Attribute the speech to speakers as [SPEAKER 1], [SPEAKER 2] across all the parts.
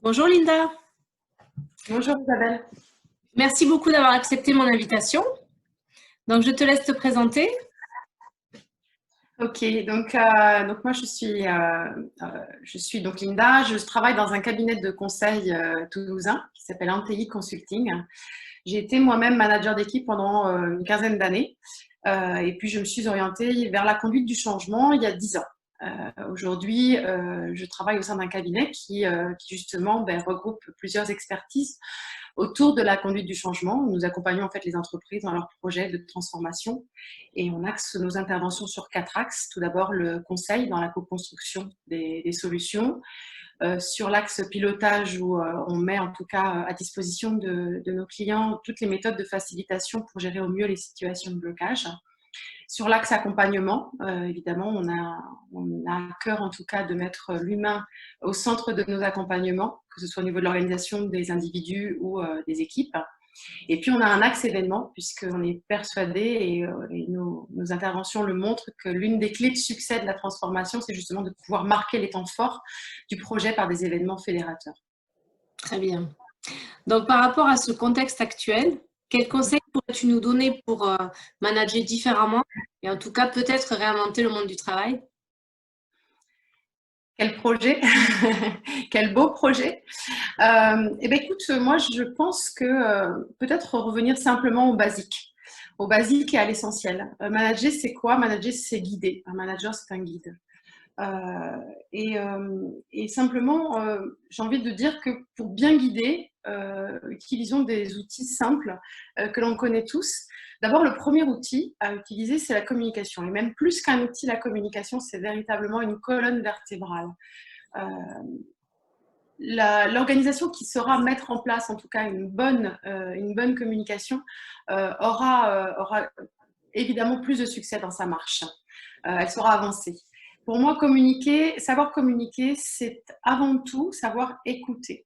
[SPEAKER 1] Bonjour Linda,
[SPEAKER 2] Bonjour Isabelle.
[SPEAKER 1] merci beaucoup d'avoir accepté mon invitation. Donc je te laisse te présenter.
[SPEAKER 2] Ok, donc moi je suis donc Linda. Je travaille dans un cabinet de conseil toulousain qui s'appelle Antelli Consulting. J'ai été moi-même manager d'équipe pendant une quinzaine d'années et puis je me suis orientée vers la conduite du changement il y a 10 ans. Aujourd'hui, je travaille au sein d'un cabinet qui justement regroupe plusieurs expertises autour de la conduite du changement. Nous accompagnons en fait les entreprises dans leurs projets de transformation et on axe nos interventions sur 4 axes. Tout d'abord, le conseil dans la co-construction des solutions. Sur l'axe pilotage où on met en tout cas à disposition de nos clients toutes les méthodes de facilitation pour gérer au mieux les situations de blocage. Sur l'axe accompagnement, évidemment, on a à cœur en tout cas de mettre l'humain au centre de nos accompagnements, que ce soit au niveau de l'organisation des individus ou des équipes. Et puis on a un axe événement, puisqu'on est persuadé, et nos interventions le montrent, que l'une des clés de succès de la transformation, c'est justement de pouvoir marquer les temps forts du projet par des événements fédérateurs.
[SPEAKER 1] Très bien. Donc par rapport à ce contexte actuel, quels conseils pourrais-tu nous donner pour manager différemment et en tout cas peut-être réinventer le monde du travail?
[SPEAKER 2] Quel projet Quel beau projet. Eh bien, écoute, moi, je pense que peut-être revenir simplement au basique et à l'essentiel. Manager, c'est quoi? Manager, c'est guider. Un manager, c'est un guide. Et simplement, j'ai envie de dire que pour bien guider, utilisons des outils simples que l'on connaît tous. D'abord, le premier outil à utiliser, c'est la communication. Et même plus qu'un outil, la communication, c'est véritablement une colonne vertébrale. Euh, L'organisation qui saura mettre en place en tout cas une bonne communication aura évidemment plus de succès dans sa marche. Elle saura avancer. Pour moi, savoir communiquer, c'est avant tout savoir écouter.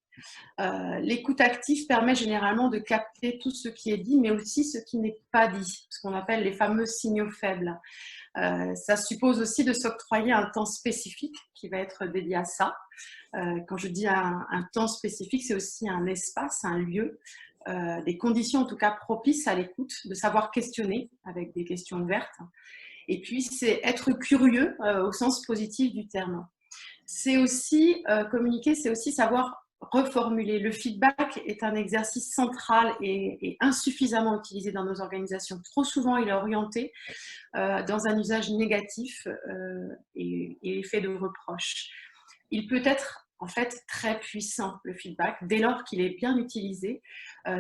[SPEAKER 2] L'écoute active permet généralement de capter tout ce qui est dit, mais aussi ce qui n'est pas dit, ce qu'on appelle les fameux signaux faibles. Ça suppose aussi de s'octroyer un temps spécifique qui va être dédié à ça. Quand je dis un temps spécifique, c'est aussi un espace, un lieu, des conditions en tout cas propices à l'écoute, de savoir questionner avec des questions ouvertes. Et puis, c'est être curieux au sens positif du terme. C'est aussi communiquer, c'est aussi savoir reformuler. Le feedback est un exercice central et insuffisamment utilisé dans nos organisations. Trop souvent, il est orienté dans un usage négatif et fait de reproches. Il peut être en fait très puissant, le feedback, dès lors qu'il est bien utilisé,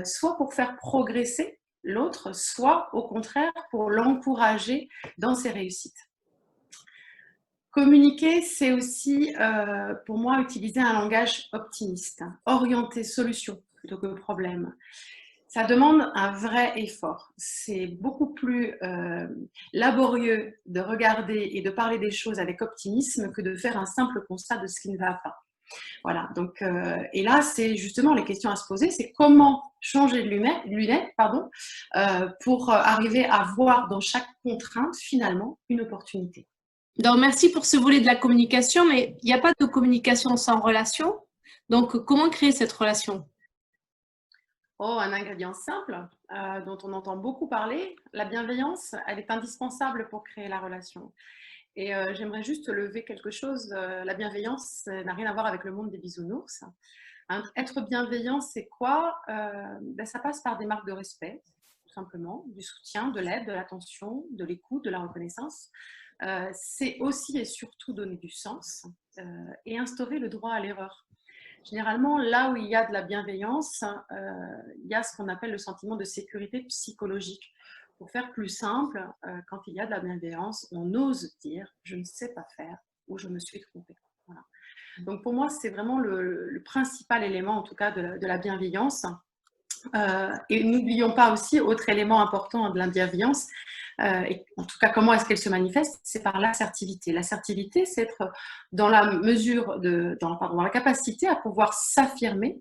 [SPEAKER 2] soit pour faire progresser l'autre, soit au contraire pour l'encourager dans ses réussites. Communiquer, c'est aussi, pour moi, utiliser un langage optimiste, orienté solution plutôt que problème. Ça demande un vrai effort. C'est beaucoup plus laborieux de regarder et de parler des choses avec optimisme que de faire un simple constat de ce qui ne va pas. Voilà. Donc, et là, c'est justement les questions à se poser, c'est comment changer de lunettes, pour arriver à voir dans chaque contrainte finalement une opportunité.
[SPEAKER 1] Donc merci pour ce volet de la communication, mais il n'y a pas de communication sans relation. Donc comment créer cette relation?
[SPEAKER 2] Oh, un ingrédient simple dont on entend beaucoup parler, la bienveillance, elle est indispensable pour créer la relation. Et j'aimerais juste lever quelque chose. La bienveillance n'a rien à voir avec le monde des bisounours. Être bienveillant, c'est quoi? Ça passe par des marques de respect, tout simplement, du soutien, de l'aide, de l'attention, de l'écoute, de la reconnaissance. C'est aussi et surtout donner du sens et instaurer le droit à l'erreur. Généralement, là où il y a de la bienveillance, il y a ce qu'on appelle le sentiment de sécurité psychologique. Pour faire plus simple, quand il y a de la bienveillance, on ose dire « je ne sais pas faire » ou « je me suis trompé ». Voilà. Donc pour moi, c'est vraiment le principal élément, en tout cas, de la bienveillance. Et n'oublions pas aussi, autre élément important de la bienveillance, et en tout cas, comment est-ce qu'elle se manifeste? C'est par l'assertivité. L'assertivité, c'est être dans la mesure dans la capacité à pouvoir s'affirmer,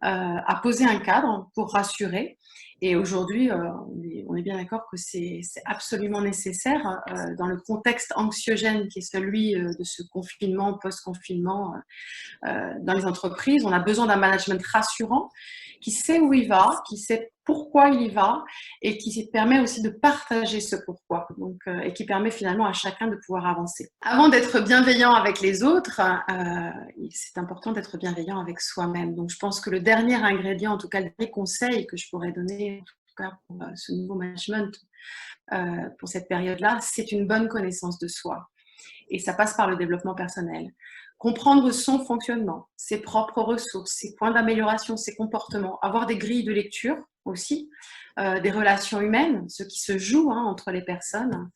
[SPEAKER 2] à poser un cadre pour rassurer Et aujourd'hui, on est bien d'accord que c'est absolument nécessaire dans le contexte anxiogène qui est celui de ce confinement, post-confinement dans les entreprises. On a besoin d'un management rassurant qui sait où il va, qui sait pourquoi il y va et qui permet aussi de partager ce pourquoi donc, et qui permet finalement à chacun de pouvoir avancer. Avant d'être bienveillant avec les autres, c'est important d'être bienveillant avec soi-même. Donc je pense que le dernier ingrédient, en tout cas le dernier conseil que je pourrais donner en tout cas pour ce nouveau management pour cette période-là, c'est une bonne connaissance de soi. Et ça passe par le développement personnel. Comprendre son fonctionnement, ses propres ressources, ses points d'amélioration, ses comportements, avoir des grilles de lecture aussi, des relations humaines, ce qui se joue entre les personnes.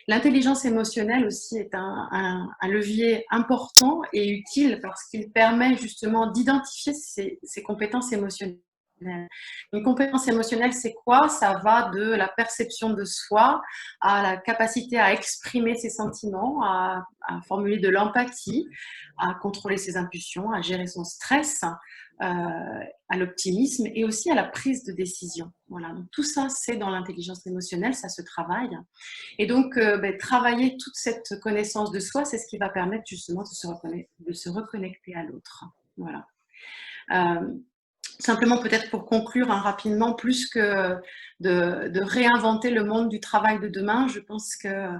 [SPEAKER 2] L'intelligence émotionnelle aussi est un levier important et utile parce qu'il permet justement d'identifier ses compétences émotionnelles. Une compétence émotionnelle, c'est quoi? Ça va de la perception de soi à la capacité à exprimer ses sentiments, à formuler de l'empathie, à contrôler ses impulsions, à gérer son stress, à l'optimisme et aussi à la prise de décision. Voilà, donc tout ça, c'est dans l'intelligence émotionnelle, ça se travaille. Et donc, travailler toute cette connaissance de soi, c'est ce qui va permettre justement de se reconnecter à l'autre. Voilà. Simplement, peut-être pour conclure rapidement, plus que de réinventer le monde du travail de demain, je pense que,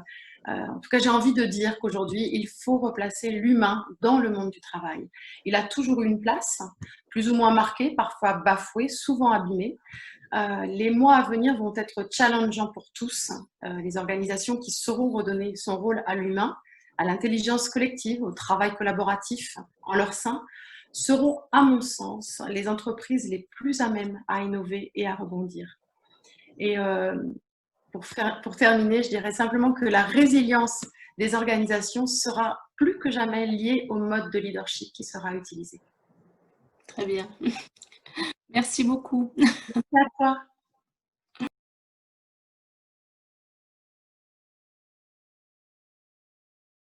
[SPEAKER 2] en tout cas, j'ai envie de dire qu'aujourd'hui, il faut replacer l'humain dans le monde du travail. Il a toujours eu une place, plus ou moins marquée, parfois bafouée, souvent abîmée. Les mois à venir vont être challengeants pour tous. Les organisations qui sauront redonner son rôle à l'humain, à l'intelligence collective, au travail collaboratif en leur sein, seront, à mon sens, les entreprises les plus à même à innover et à rebondir. Et pour terminer, je dirais simplement que la résilience des organisations sera plus que jamais liée au mode de leadership qui sera utilisé.
[SPEAKER 1] Très bien. Merci beaucoup.
[SPEAKER 2] Merci à toi.